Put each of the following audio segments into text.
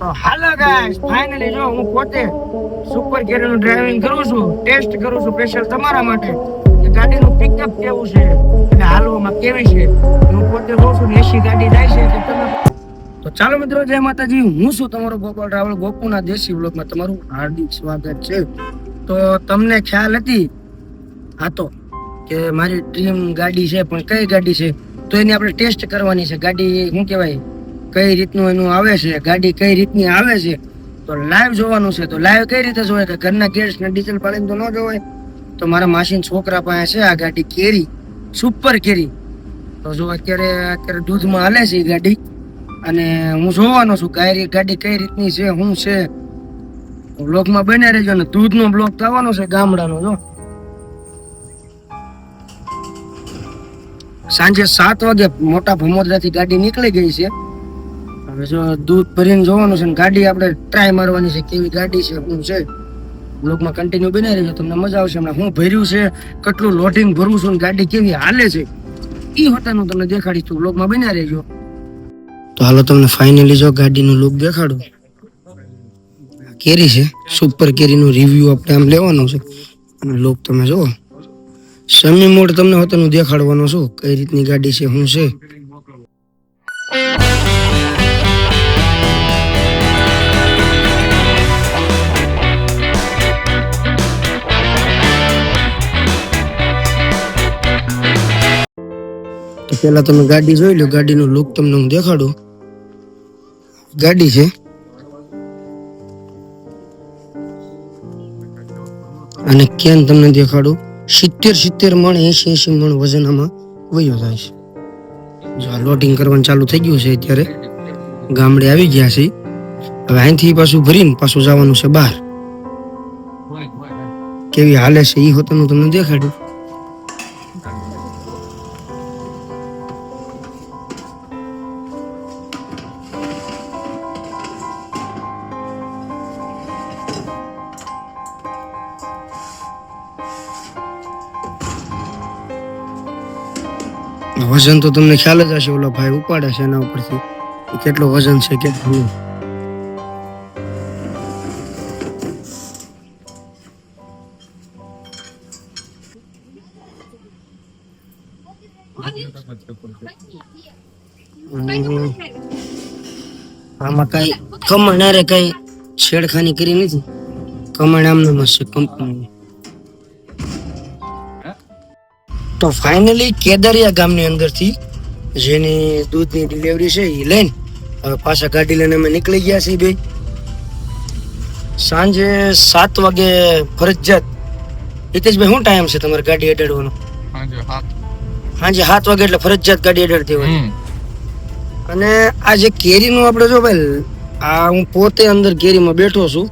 તો હાલો guys, finally જો હું પોતે સુપર કેરીનું ડ્રાઇવિંગ કરું છું, ટેસ્ટ કરું છું સ્પેશિયલ તમારા માટે કે ગાડીનું પિકઅપ કેવું છે અને હાલવામાં કેવી છે. હું પોતે જોઉં છું એસી ગાડી જાય છે કે તમે. તો ચાલો મિત્રો, જય માતાજી. હું છું તમારો ગોપાલ રાવળ. ગોપુના દેશી વ્લોગમાં તમારું હાર્દિક સ્વાગત છે. તો તમને ખ્યાલ હતી આ તો કે મારી ડ્રીમ ગાડી છે, પણ કઈ ગાડી છે તો એની આપણે ટેસ્ટ કરવાની છે. ગાડી શું કહેવાય, કઈ રીતનું એનું આવે છે, ગાડી કઈ રીતની આવે છે, તો લાઈવ જોવાનું છે. તો લાઈવ કઈ રીતે જોવાય કે ઘરના ગેસ ને ડીઝલ પાડીને તો ન જોવાય. તો મારા માસીના છોકરા પાસે છે આ ગાડી કેરી, સુપર કેરી. તો જો અત્યારે દૂધમાં હાલે છે એ ગાડી, અને હું જોવાનો છું ગાડી કઈ રીતની છે, શું છે. બ્લોગમાં બને રહેજો ને દૂધનો બ્લોગ થવાનો છે ગામડાનો. જો સાંજે 7 વાગે મોટા ભમોદરાથી ગાડી નીકળી ગઈ છે. હવે જો દૂધ ભરીને જોવાનું છે ને ગાડી આપણે ટ્રાય મારવાની છે, કેવી ગાડી છે, શું છે. બ્લોગમાં કન્ટિન્યુ બની રહેજો, તમને મજા આવશે. હમણાં હું ભર્યું છે, કેટલું લોડિંગ ભરવું છું, ગાડી કેવી હાલે છે એ હોતાનું તમને દેખાડીશ. તું બ્લોગમાં બન્યા રહેજો. તો હાલો તમને ફાઇનલી જો ગાડીનું લુક દેખાડું. કેરી છે, સુપર કેરીનું રિવ્યુ આપણે આમ લેવાનું છે, અને લુક તમે જુઓ. સેમી મોડ તમને હોતાનું દેખાડવાનું છું, કઈ રીતની ગાડી છે, શું છે. તો પેલા તમે ગાડી જોઈ લો, ગાડીનું લુક તમને હું દેખાડું. ગાડી છે અને કેન તમને દેખાડું. 70 મણ 80 મણ વજન આમાં વયો જાય છે. જો આ લોડિંગ કરવાનું ચાલુ થઈ ગયું છે. અત્યારે ગામડે આવી ગયા છે. હવે અહીંથી પાછું ભરીને પાછું જવાનું છે બહાર. કેવી હાલે છે એ હોતાનું તમને દેખાડું. વજન તો તમને ખ્યાલ જ હશે, ઓલા ભાઈ ઉપાડે છે એના ઉપરથી કેટલો વજન છે, કેટલું. આમાં કઈ કમણ અરે કઈ છેડખાની કરી નથી. કમણ આમને મસ્ત કંપની. તો ફાઇનલી કેદારિયા ગામની અંદરથી જેની દૂધની ડિલિવરી છે એ લઈને હવે પાછા ગાડી લઈને અમે નીકળી ગયા છીએ બે. સાંજે 7 વાગે ફરજિયાત. હિતેશભાઈ શું ટાઈમ છે તમારે ગાડી અડાડવાનો? સાંજે 7 વાગે એટલે ફરજિયાત ગાડી અડાડતી હોય. અને આ જે કેરીનું આપણે જો ભાઈ, આ હું પોતે અંદર કેરીમાં બેઠો છું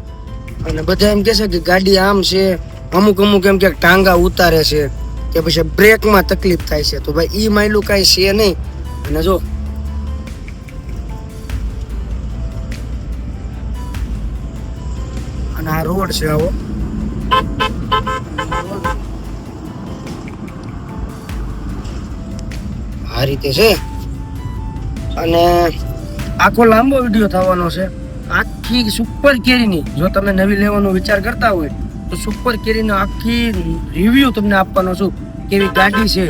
અને બધા એમ કહે છે કે ગાડી આમ છે, અમુક એમ કે ટાંગા ઉતારે છે કે પછી બ્રેકમાં તકલીફ થાય છે. તો ભાઈ ઈ માયલું કાંઈ છે નહીં. અને જો અને આ રોડ છે આવો, આ રીતે છે. અને આખો લાંબો વિડીયો થવાનો છે આખી સુપર કેરીની. જો તમે નવી લેવાનો વિચાર કરતા હોય તો સુપર કેરીનો આખી રિવ્યુ તમને આપવાનો છું. કેવી ગાડી છે,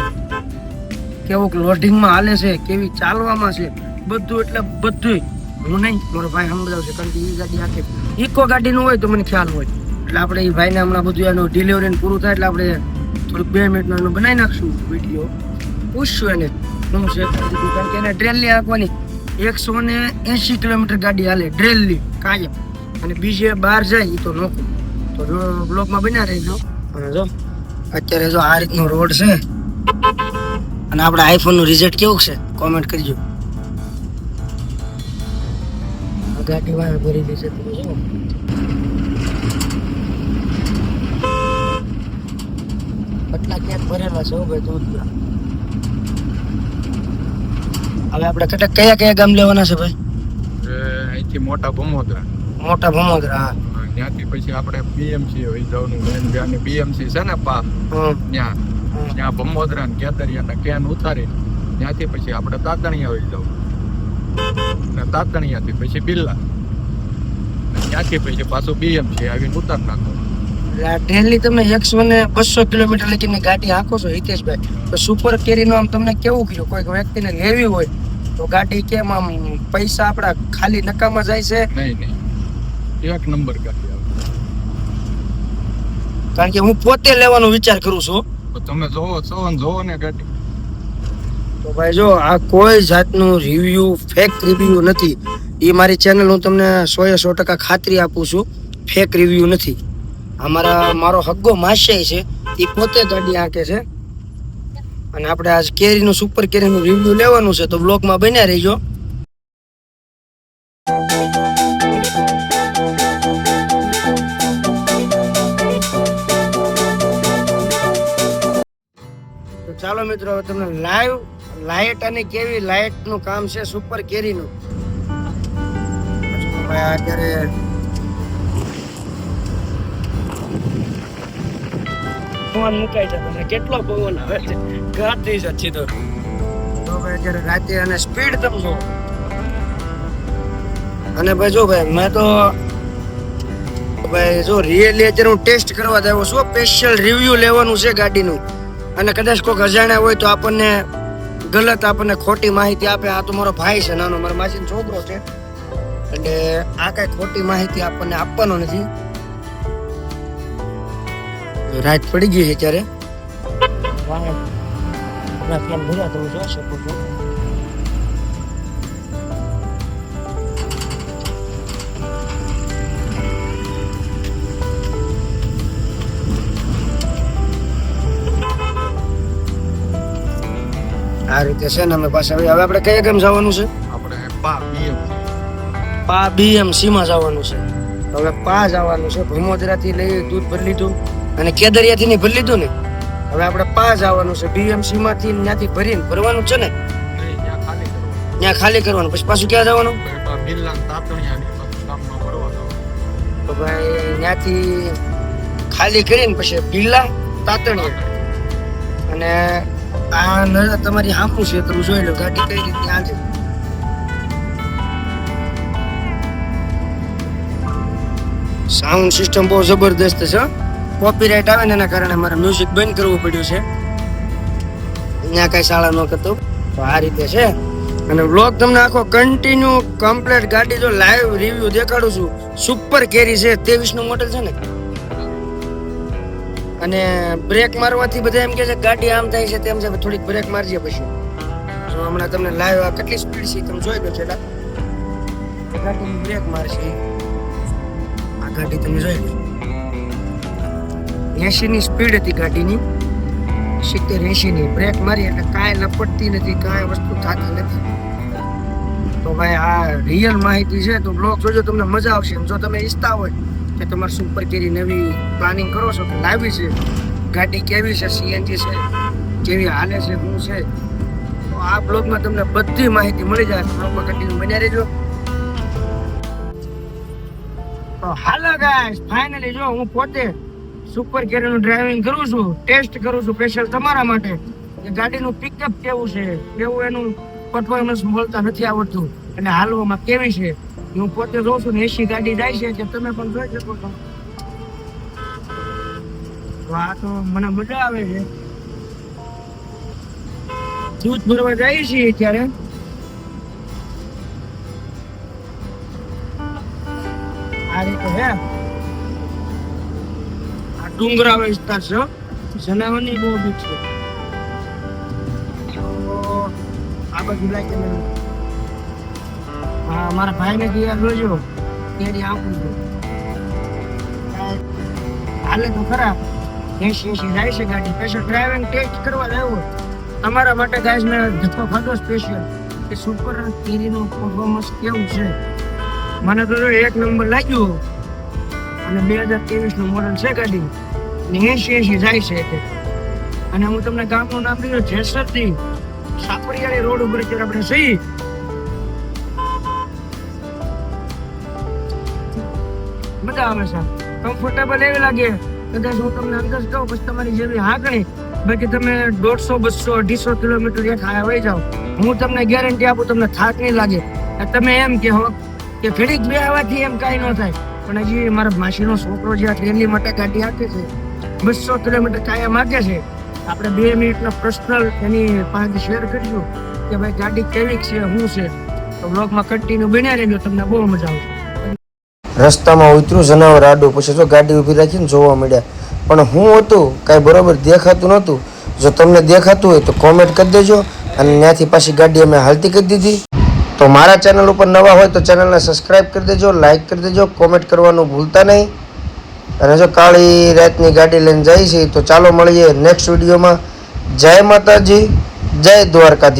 કેવું લોડિંગમાં હાલે છે, કેવી ચાલવામાં છે, બધું એટલે બધું. હું નહીં, મારો ભાઈ સમજાવશે, કારણ કે એ ગાડી આખી ઇકો ગાડીનું હોય તો મને ખ્યાલ હોય. એટલે આપણે એ ભાઈને હમણાં બધું એનું ડિલિવરી પૂરું થાય એટલે આપણે થોડુંક 2 મિનિટનો એનું બનાવી નાખશું વિડીયો. પૂછશું એને શું છે, કારણ કે એને ડ્રેલલી આપવાની. 180 કિલોમીટર ગાડી હાલે ડ્રેલલી કાયમ, અને બીજે બહાર જાય એ તો નોખું. તો જો બ્લોગમાં બન્યા રહેજો. અને જો અત્યારે જો આ રીતનો રોડ છે, અને આપણા આઈફોનનું રિઝલ્ટ કેવું છે કોમેન્ટ કરજો. ગાડી વાળા ભરેલી છે તમે જો. કેટલા ક્યાંક ભરેલા છે ભાઈ દૂધના. હવે આપણે કયા ગામ લેવાના છે ભાઈ? અહીંથી મોટા ભમોદરા. હા. ત્યાંથી પછી આપણે બીએમસી હોય જવાનું. બીએમસી છે ને ત્યાં ભમોદરા ને કેદરિયા કેન ઉતારી ત્યાંથી પછી આપણે તાતણિયા હોય જવું. તાતણિયાથી પછી બિલ્લા. ત્યાંથી પછી પાછું બીએમસી આવીને ઉતાર નાખો. ડેલી તમે 100 ને 200 કિલોમીટર લગીની ગાડી હાંકો છો હિતેશભાઈ, તો સુપર કેરીનો આમ તમને કેવું કીધું કોઈક વ્યક્તિને લેવી હોય તો ગાડી કેમ આમ પૈસા આપડા ખાલી નકામા જાય છે? નહીં, એક નંબર ગાડી આવે. કારણ કે હું પોતે લેવાનો વિચાર કરું છું. તો તમે જોવો ને ગાડી. તો ભાઈ જો આ કોઈ જાતનું રિવ્યુ ફેક રિવ્યુ નથી. એ મારી ચેનલ હું તમને 100% ખાતરી આપું છું, ફેક રિવ્યુ નથી. મારો હગ્ગો માસ્યાઈ છે, એ પોતે ગાડી હાંકે છે. અને આપણે આજ કેરીનું સુપર કેરીનું રિવ્યુ લેવાનું છે, તો બ્લોગમાં બન્યા રહીજો. તો ચાલો મિત્રો, હવે તમને લાઇટ અને કેવી લાઇટનું કામ છે સુપર કેરીનું. અત્યારે ફોન મુકાઈ છે, તમને કેટલો પવન આવે છે, ગાતી છે સીધો. તો ભાઈ અત્યારે રાતે અને સ્પીડ તમે જો. અને ભાઈ જો ભાઈ મેં તો ભાઈ જો રિયલી અત્યારે હું ટેસ્ટ કરવા આવ્યો છું, સ્પેશિયલ રિવ્યુ લેવાનું છે ગાડીનું. અને કદાચ કોઈક અજાણ્યા હોય તો આપણને ગલત આપણને ખોટી માહિતી આપે. આ તો મારો ભાઈ છે નાનો, મારા માસીનો છોકરો છે, એટલે આ કઈ ખોટી માહિતી આપણને આપવાનો નથી. રાત પડી ગઈ છે ત્યારે તમે જોઈ શકો છો. આ રીતે છે ને અમે પાછા હવે આપણે કયા ગામ જવાનું છે? આપણે બીએમસી માં જવાનું છે. હવે જવાનું છે. ભમોદરાથી લઈ દૂધ ભરી લીધું અને કેદરિયાથી નહીં ભરી લીધું ને. હવે આપણે જવાનું છે બીએમસી માંથી, ત્યાંથી ભરીને ભરવાનું છે ને, ત્યાં ખાલી કરવાનું. પછી પાછું ક્યાં જવાનું? તો ભાઈ ત્યાંથી ખાલી કરીને પછી બિલ્લા તાતણિયા. અને આ નજર તમારી સામું છે, તમે જોઈ લો ગાડી કઈ રીતે હાલે. સાઉન્ડ સિસ્ટમ બહુ જબરદસ્ત છે. કોપીરાઇટ આવે ને એના કારણે મારે મ્યુઝિક બંધ કરવું પડ્યું છે. ત્યાં કઈ શાળા ન કરતો. તો આ રીતે છે. અને વ્લોગ તમને આખો કન્ટિન્યુ કમ્પ્લીટ ગાડી જો લાઈવ રિવ્યુ દેખાડું છું. સુપર કેરી છે, 23 નું મોડેલ છે ને. અને બ્રેક મારવાથી બધા એમ કે છે ગાડી આમ થાય છે તેમ છે, થોડીક બ્રેક મારજે પછી. તો હમણાં તમને લાઈવ કેટલી સ્પીડ છે તમે જોઈ લો છો. ગાડીની બ્રેક મારશે. આ ગાડી તમે જોઈ લો, 80 ની સ્પીડ હતી ગાડીની, 70-80 ની. બ્રેક મારી એટલે કાંઈ લપટતી નથી, કાંઈ વસ્તુ થતી નથી. તો ભાઈ આ રિયલ માહિતી છે. તો બ્લોગ જોજો, તમને મજા આવશે. જો તમે ઈચ્છતા હોય કે તમારે સુપર કેરી નવી પ્લાનિંગ કરો છો કે લાવી છે, ગાડી કેવી છે, સીએનજી છે, કેવી હાલે છે, શું છે, તો આ બ્લોગમાં તમને બધી માહિતી મળી જાય. બ્લોગમાં કન્ટિન્યુ બન્યા રહેજો. તો હાલો ગાઈસ, ફાઇનલી જો હું પોતે સુપર કેરીનું ડ્રાઇવિંગ કરું છું, ટેસ્ટ કરું છું સ્પેશિયલ તમારા માટે કે ગાડીનું પિકઅપ કેવું છે, કેવું એનું પરફોર્મન્સ બોલતા નથી આવડતું, એટલે હાલવામાં કેવી છે હું પોતે જોઉં છું ને. 80 ગાડી જાય છે કે તમે પણ જોઈ શકો છો. તો આ તો મને મજા આવે છે. દૂધ ભરવા જઈએ છીએ ત્યારે આ રીતે હે. આ ડુંગરા વિસ્તાર છે, જનાવરની બહુ બીક છે. આ બાજુ લાગે મારા ભાઈને તૈયાર જોજો, તેની આપું છું. હાલે તો ખરા 80 જાય છે ગાડી. સ્પેશિયલ ડ્રાઇવિંગ ટેસ્ટ કરવા લાવ્યો તમારા માટે ગાઈસ. મેં ધક્કો ખાધો સ્પેશિયલ કે સુપર કેરીનું પરફોર્મન્સ કેવું છે. મને તો એક નંબર લાગ્યું. અને 2023 નું મોડલ છે ગાડી, ને 80 જાય છે. અને હું તમને ગામનું નામ દીધું જેસરથી સાપરિયાળી રોડ ઉપર અત્યારે આપણે જઈએ. મજા આવે છે, કમ્ફર્ટેબલ એવી લાગે. કદાચ હું તમને અંદર કહું પછી તમારી જેવી હાંકણી, બાકી તમે 150, 200, 250 કિલોમીટર એક હાયા વહી જાઓ, હું તમને ગેરંટી આપું તમને થાક નહીં લાગે. તમે એમ કહો કે ઘડીક બે આવવાથી એમ કાંઈ ન થાય, પણ હજી મારા માસીનો છોકરો જે આ ટ્રેનની માટે ગાડી આપે છે 200 કિલોમીટર કાયમ માગે છે. આપણે 2 મિનિટનો પર્સનલ એની પાસે શેર કરીશું કે ભાઈ ગાડી કેવી છે શું છે. તો બ્લોગમાં કન્ટિન્યુ બન્યા રહેજો, તમને બહુ મજા આવશે. રસ્તામાં ઉતર્યું જનાવર આડું, પછી જો ગાડી ઊભી રાખીને જોવા મળ્યા, પણ હું હતું કાંઈ બરોબર દેખાતું નહોતું. જો તમને દેખાતું હોય તો કોમેન્ટ કરી દેજો, અને ત્યાંથી પાછી ગાડી અમે હાલતી કરી દીધી. તો મારા ચેનલ ઉપર નવા હોય તો ચેનલને સબસ્ક્રાઈબ કરી દેજો, લાઈક કરી દેજો, કોમેન્ટ કરવાનું ભૂલતા નહીં. અને જો કાળી રાતની ગાડી લઈને જાય છે, તો ચાલો મળીએ નેક્સ્ટ વિડીયોમાં. જય માતાજી, જય દ્વારકાધીશ.